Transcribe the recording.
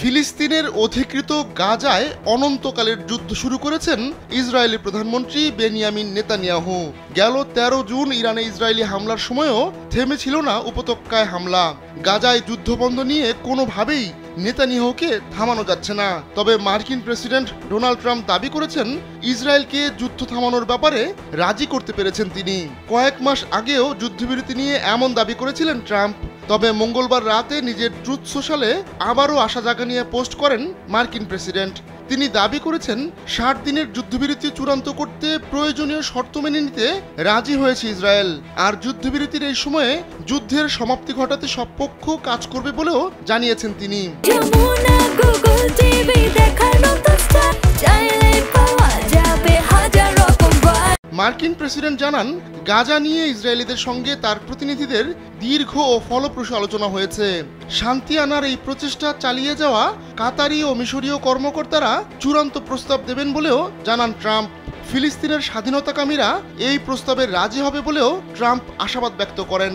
ফিলিস্তিনের অধিকৃত গাজায় অনন্তকালের যুদ্ধ শুরু করেছেন ইসরায়েলি প্রধানমন্ত্রী বেনিয়ামিন নেতানিয়াহু। গেল 13 জুন ইরানে ইসরায়েলি হামলার সময়ও থেমেছিল না উপত্যকায় হামলা। গাজায় যুদ্ধবন্ধ নিয়ে কোনোভাবেই নেতানিয়াহুকে থামানো যাচ্ছে না। তবে মার্কিন প্রেসিডেন্ট ডোনাল্ড ট্রাম্প দাবি করেছেন ইসরায়েলকে যুদ্ধ থামানোর ব্যাপারে রাজি করতে পেরেছেন তিনি। কয়েক মাস আগেও যুদ্ধবিরতি নিয়ে এমন দাবি করেছিলেন ট্রাম্প। তবে মঙ্গলবার রাতে নিজের ট্রুথ সোশ্যালে আবারও আশা জাগা নিয়ে পোস্ট করেন মার্কিন প্রেসিডেন্ট। তিনি দাবি করেছেন 60 দিনের যুদ্ধবিরতি চূড়ান্ত করতে প্রয়োজনীয় শর্ত মেনে নিতে রাজি হয়েছে ইসরায়েল। আর যুদ্ধবিরতির এই সময়ে যুদ্ধের সমাপ্তি ঘটাতে সব পক্ষ কাজ করবে বলেও জানিয়েছেন তিনি। মার্কিন প্রেসিডেন্ট জানান, গাজা নিয়ে ইসরায়েলিদের সঙ্গে তার প্রতিনিধিদের দীর্ঘ ও ফলপ্রসূ আলোচনা হয়েছে। শান্তি আনার এই প্রচেষ্টা চালিয়ে যাওয়া কাতারি ও মিশরীয় কর্মকর্তারা চূড়ান্ত প্রস্তাব দেবেন বলেও জানান ট্রাম্প। ফিলিস্তিনের স্বাধীনতাকামীরা এই প্রস্তাবে রাজি হবে বলেও ট্রাম্প আশাবাদ ব্যক্ত করেন।